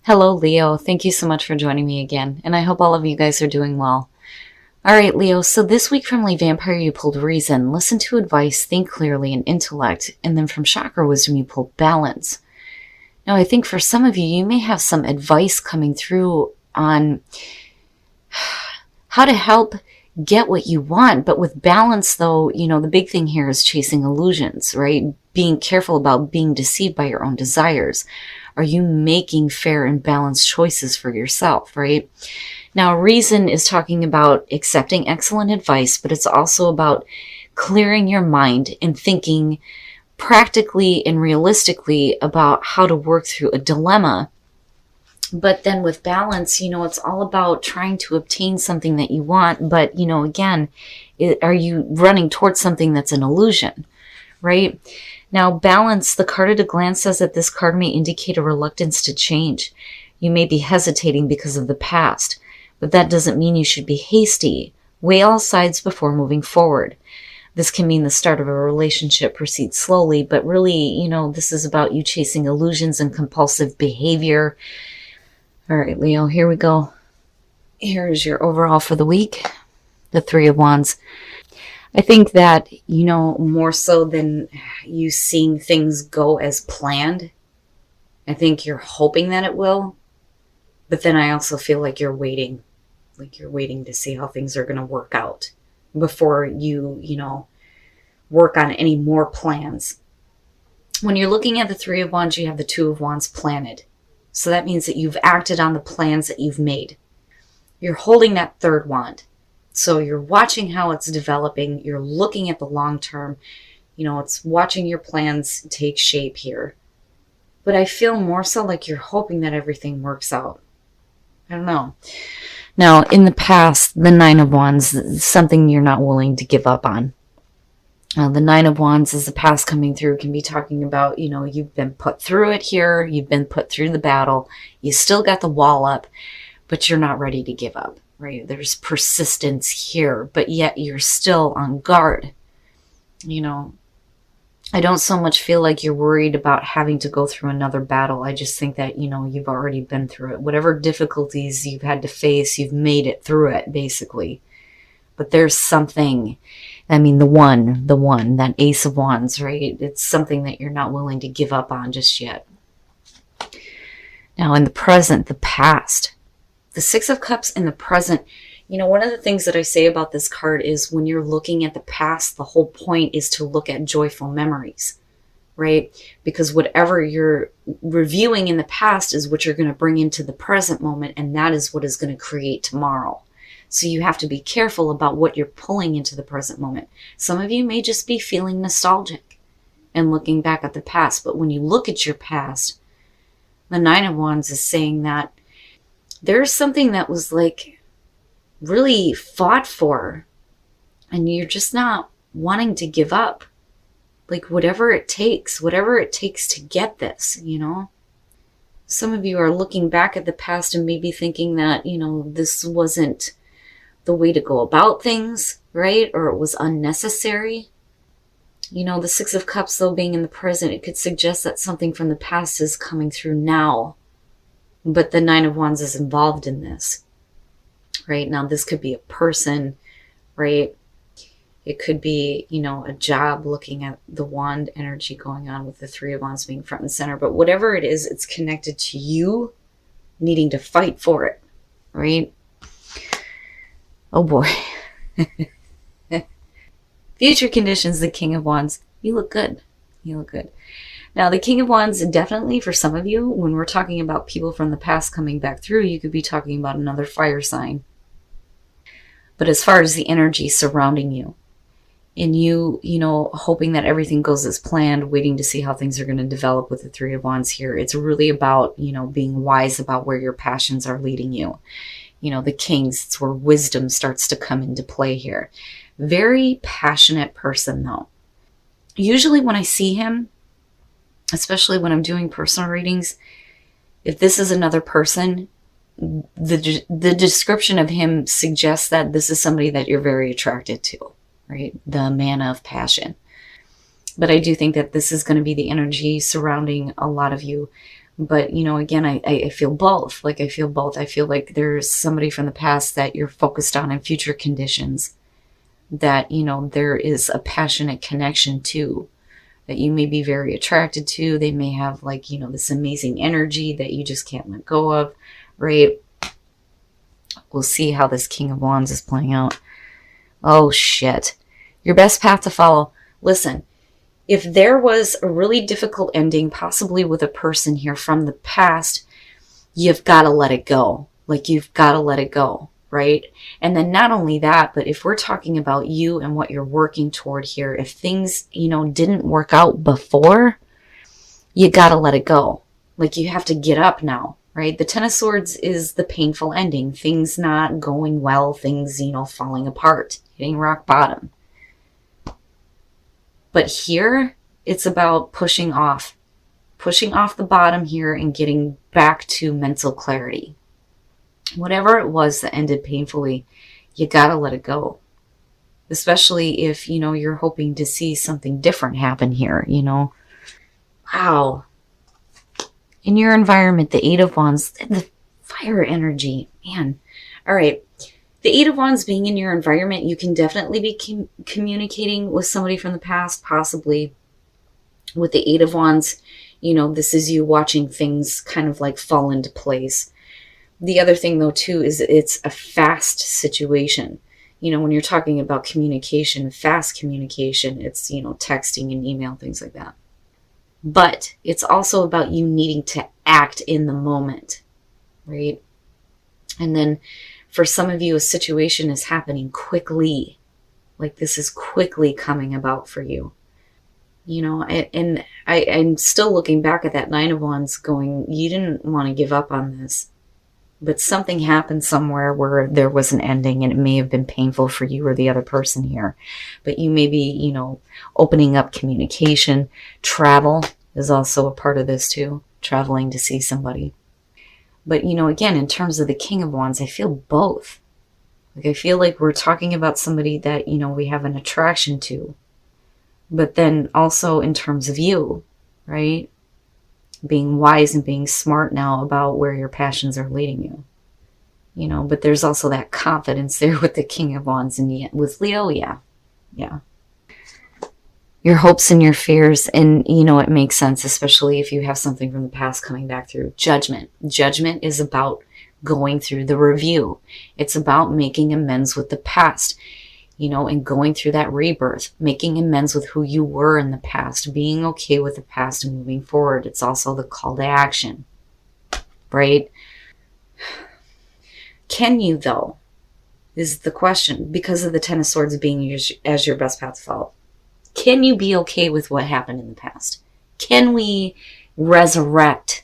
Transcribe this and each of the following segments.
Hello, Leo. Thank you so much for joining me again, and I hope all of you guys are doing well. All right, Leo, so this week from Lee Vampire, you pulled reason, listen to advice, think clearly, and intellect, and then from Chakra Wisdom, you pulled balance. Now, I think for some of you, you may have some advice coming through on how to help get what you want, but with balance, though, the big thing here is chasing illusions, right? Being careful about being deceived by your own desires. Are you making fair and balanced choices for yourself, right? Now, reason is talking about accepting excellent advice, but it's also about clearing your mind and thinking practically and realistically about how to work through a dilemma. But then with balance, it's all about trying to obtain something that you want. But, again, are you running towards something that's an illusion, right? Now, balance, the card at a glance says that this card may indicate a reluctance to change. You may be hesitating because of the past, but that doesn't mean you should be hasty. Weigh all sides before moving forward. This can mean the start of a relationship proceeds slowly, but really, this is about you chasing illusions and compulsive behavior. All right, Leo, here we go. Here's your overall for the week. The Three of Wands. I think that, more so than you seeing things go as planned, I think you're hoping that it will. But then I also feel like you're waiting to see how things are going to work out before you, work on any more plans. When you're looking at the Three of Wands, you have the Two of Wands planted. So that means that you've acted on the plans that you've made. You're holding that third wand. So you're watching how it's developing. You're looking at the long term. It's watching your plans take shape here. But I feel more so like you're hoping that everything works out. I don't know. Now, in the past, the Nine of Wands is something you're not willing to give up on. The Nine of Wands is the past coming through, can be talking about, you've been put through it here. You've been put through the battle. You still got the wall up, but you're not ready to give up, right? There's persistence here, but yet you're still on guard. I don't so much feel like you're worried about having to go through another battle. I just think that, you've already been through it. Whatever difficulties you've had to face, you've made it through it, basically. But there's something, the one, that Ace of Wands, right? It's something that you're not willing to give up on just yet. Now, in the present, the past, the Six of Cups in the present, one of the things that I say about this card is when you're looking at the past, the whole point is to look at joyful memories, right? Because whatever you're reviewing in the past is what you're going to bring into the present moment, and that is what is going to create tomorrow. So you have to be careful about what you're pulling into the present moment. Some of you may just be feeling nostalgic and looking back at the past, but when you look at your past, the Nine of Wands is saying that there's something that was really fought for, and you're just not wanting to give up. Whatever it takes to get this, Some of you are looking back at the past and maybe thinking that, this wasn't the way to go about things, right? Or it was unnecessary. The Six of Cups, though, being in the present, it could suggest that something from the past is coming through now. But the Nine of Wands is involved in this, right? Now, this could be a person, right? It could be, a job, looking at the wand energy going on with the Three of Wands being front and center. But whatever it is, it's connected to you needing to fight for it, right? Oh boy. Future conditions, the King of Wands. You look good. Now, the King of Wands, definitely for some of you, when we're talking about people from the past coming back through, you could be talking about another fire sign. But as far as the energy surrounding you, and you, hoping that everything goes as planned, waiting to see how things are going to develop with the Three of Wands here, it's really about, being wise about where your passions are leading you. The Kings, it's where wisdom starts to come into play here. Very passionate person, though. Usually when I see him, especially when I'm doing personal readings, if this is another person, the description of him suggests that this is somebody that you're very attracted to, right? The man of passion. But I do think that this is going to be the energy surrounding a lot of you. But, again, I feel both. Like, I feel both. I feel like there's somebody from the past that you're focused on in future conditions that, there is a passionate connection to, that you may be very attracted to. They may have, like, this amazing energy that you just can't let go of, right? We'll see how this King of Wands is playing out. Oh, shit. Your best path to follow. Listen, if there was a really difficult ending, possibly with a person here from the past, you've got to let it go. Like, you've got to let it go, right? And then not only that, but if we're talking about you and what you're working toward here, if things, didn't work out before, you got to let it go. Like, you have to get up now, right? The Ten of Swords is the painful ending. Things not going well, things, falling apart, hitting rock bottom. But here, it's about pushing off the bottom here and getting back to mental clarity. Whatever it was that ended painfully, you gotta let it go. Especially if, you're hoping to see something different happen here, Wow. In your environment, the Eight of Wands, the fire energy, man. All right. The Eight of Wands being in your environment, you can definitely be communicating with somebody from the past, possibly. With the Eight of Wands, this is you watching things kind of like fall into place. The other thing, though, too, is it's a fast situation. When you're talking about communication, fast communication, it's, texting and email, things like that. But it's also about you needing to act in the moment, right? And then for some of you, a situation is happening quickly. Like, this is quickly coming about for you. And I'm still looking back at that Nine of Wands going, you didn't want to give up on this. But something happened somewhere where there was an ending, and it may have been painful for you or the other person here. But you may be, opening up communication. Travel is also a part of this too. Traveling to see somebody. But, again, in terms of the King of Wands, I feel both. Like, I feel like we're talking about somebody that, we have an attraction to. But then also in terms of you, right? Being wise and being smart now about where your passions are leading you. But there's also that confidence there with the King of Wands, and with Leo, yeah. Your hopes and your fears, and it makes sense, especially if you have something from the past coming back through. Judgment. Judgment is about going through the review. It's about making amends with the past, and going through that rebirth, making amends with who you were in the past, being okay with the past and moving forward. It's also the call to action, right? Can you, though, is the question, because of the Ten of Swords being as your best path to follow. Can you be okay with what happened in the past? Can we resurrect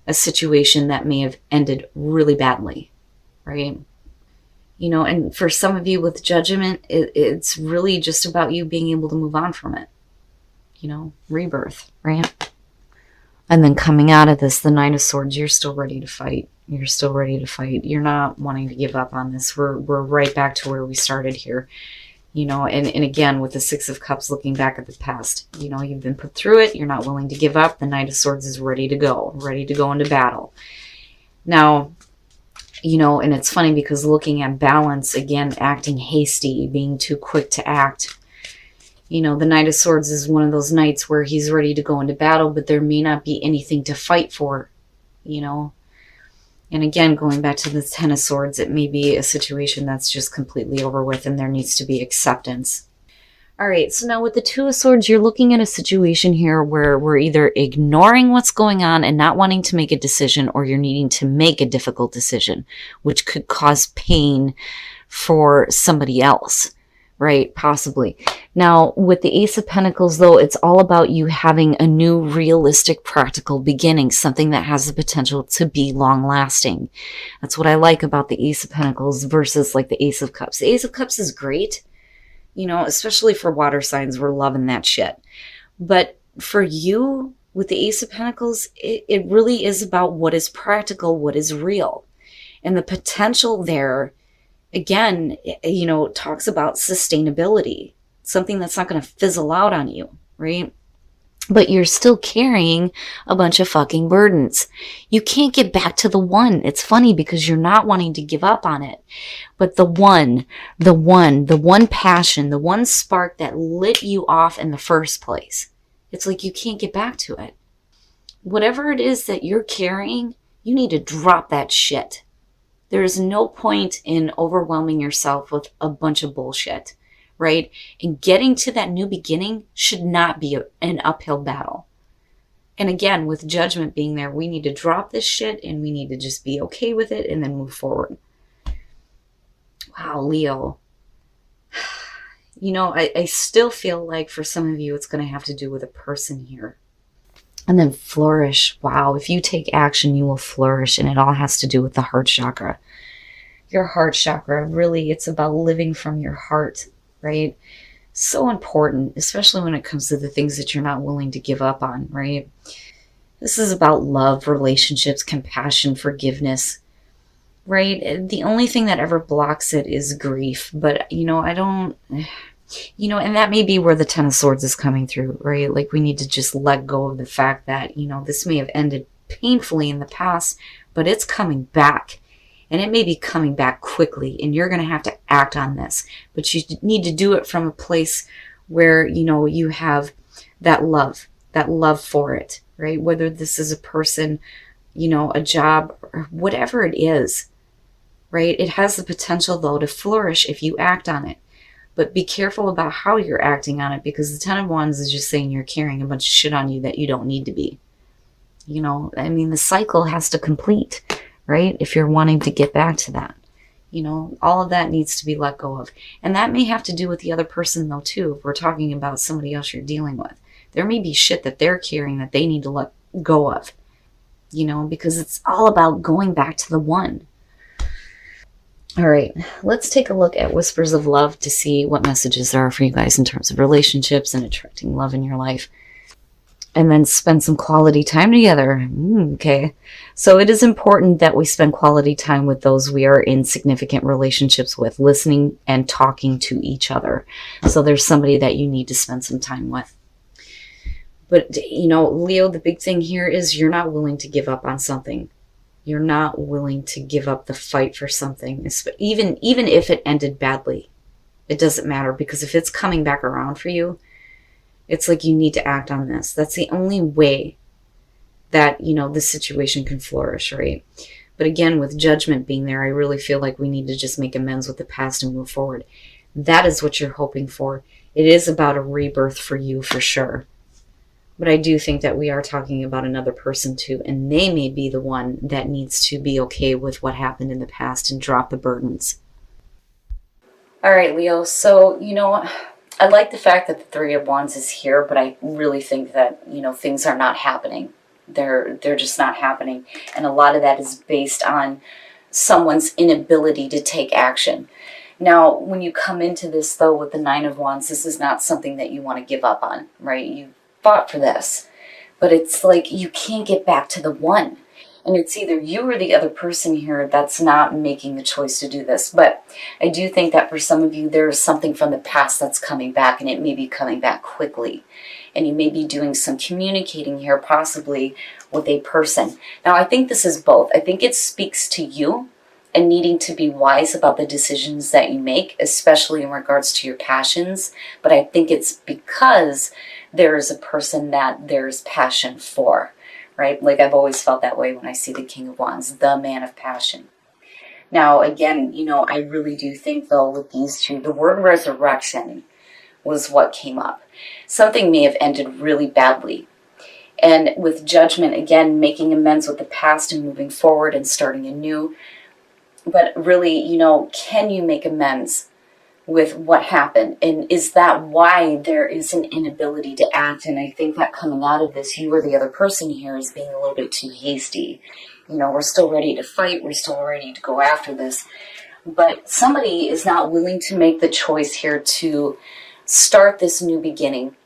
a situation that may have ended really badly, right? And for some of you with judgment, it's really just about you being able to move on from it. Rebirth, right? And then coming out of this, the Nine of Swords, you're still ready to fight. You're still ready to fight. You're not wanting to give up on this. We're right back to where we started here. And again, with the Six of Cups, looking back at the past, you've been put through it. You're not willing to give up. The Knight of Swords is ready to go into battle. Now, and it's funny because looking at balance, again, acting hasty, being too quick to act. The Knight of Swords is one of those knights where he's ready to go into battle, but there may not be anything to fight for, And again, going back to the Ten of Swords, it may be a situation that's just completely over with, and there needs to be acceptance. All right, so now with the Two of Swords, you're looking at a situation here where we're either ignoring what's going on and not wanting to make a decision, or you're needing to make a difficult decision, which could cause pain for somebody else, right? Possibly. Now, with the Ace of Pentacles, though, it's all about you having a new, realistic, practical beginning, something that has the potential to be long-lasting. That's what I like about the Ace of Pentacles versus, like, the Ace of Cups. The Ace of Cups is great, especially for water signs. We're loving that shit. But for you, with the Ace of Pentacles, it really is about what is practical, what is real. And the potential there, again, talks about sustainability. Something that's not going to fizzle out on you, right? but you're still carrying a bunch of fucking burdens. You can't get back to the one. It's funny because you're not wanting to give up on it. But the one passion, the one spark that lit you off in the first place, it's like you can't get back to it. Whatever it is that you're carrying, you need to drop that shit. There is no point in overwhelming yourself with a bunch of bullshit, right? And getting to that new beginning should not be an uphill battle. And again, with judgment being there, we need to drop this shit and we need to just be okay with it and then move forward. Wow, Leo. I still feel like for some of you, it's going to have to do with a person here. And then flourish. Wow, if you take action, you will flourish. And it all has to do with the heart chakra. Your heart chakra, really, it's about living from your heart, right? So important, especially when it comes to the things that you're not willing to give up on, right? This is about love, relationships, compassion, forgiveness, right? The only thing that ever blocks it is grief. But, I don't... and that may be where the Ten of Swords is coming through, right? Like we need to just let go of the fact that, this may have ended painfully in the past, but it's coming back. And it may be coming back quickly, and you're going to have to act on this. But you need to do it from a place where, you have that love for it, right? Whether this is a person, a job, or whatever it is, right? It has the potential, though, to flourish if you act on it. But be careful about how you're acting on it, because the Ten of Wands is just saying you're carrying a bunch of shit on you that you don't need to be. The cycle has to complete, right? If you're wanting to get back to that. All of that needs to be let go of. And that may have to do with the other person, though, too. If we're talking about somebody else you're dealing with. There may be shit that they're carrying that they need to let go of. Because it's all about going back to the one. All right, let's take a look at Whispers of Love to see what messages there are for you guys in terms of relationships and attracting love in your life. And then spend some quality time together. Okay. So it is important that we spend quality time with those we are in significant relationships with, listening and talking to each other. So there's somebody that you need to spend some time with. But, Leo, the big thing here is you're not willing to give up on something. You're not willing to give up the fight for something, even if it ended badly. It doesn't matter, because if it's coming back around for you, it's like you need to act on this. That's the only way that, this situation can flourish, right? But again, with judgment being there, I really feel like we need to just make amends with the past and move forward. That is what you're hoping for. It is about a rebirth for you, for sure. But I do think that we are talking about another person too, and they may be the one that needs to be okay with what happened in the past and drop the burdens. All right, Leo. So, I like the fact that the Three of Wands is here, but I really think that, things are not happening. They're just not happening. And a lot of that is based on someone's inability to take action. Now, when you come into this, though, with the Nine of Wands, this is not something that you want to give up on, right? You fought for this, but it's like you can't get back to the one. And it's either you or the other person here that's not making the choice to do this. But I do think that for some of you, there is something from the past that's coming back, and it may be coming back quickly. And you may be doing some communicating here, possibly with a person. Now, I think this is both. I think it speaks to you and needing to be wise about the decisions that you make, especially in regards to your passions. But I think it's because there is a person that there's passion for, right? Like I've always felt that way when I see the King of Wands, the man of passion. Now, again, I really do think, though, with these two, the word resurrection was what came up. Something may have ended really badly. And with judgment, again, making amends with the past and moving forward and starting anew. But really, can you make amends with what happened? And is that why there is an inability to act? And I think that coming out of this, you or the other person here is being a little bit too hasty. We're still ready to fight. We're still ready to go after this. But somebody is not willing to make the choice here to start this new beginning.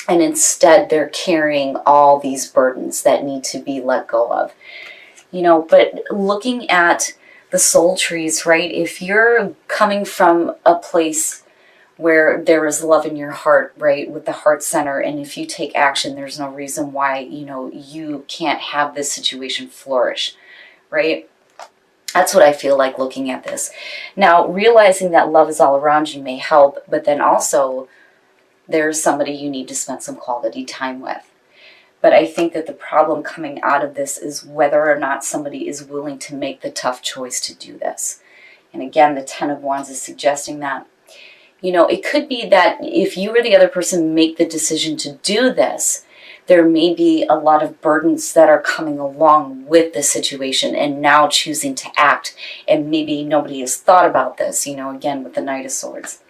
And instead, they're carrying all these burdens that need to be let go of. But looking at the soul trees, right? If you're coming from a place where there is love in your heart, right, with the heart center. And if you take action, there's no reason why, you can't have this situation flourish, right? That's what I feel like looking at this. Now, realizing that love is all around you may help, but then also there's somebody you need to spend some quality time with. But I think that the problem coming out of this is whether or not somebody is willing to make the tough choice to do this. And again, the Ten of Wands is suggesting that, it could be that if you or the other person make the decision to do this, there may be a lot of burdens that are coming along with the situation and now choosing to act. And maybe nobody has thought about this, again, with the Knight of Swords.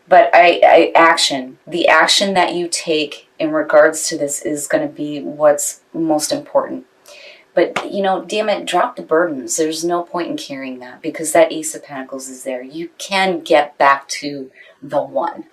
But the action that you take in regards to this is going to be what's most important. But, damn it, drop the burdens. There's no point in carrying that because that Ace of Pentacles is there. You can get back to the one.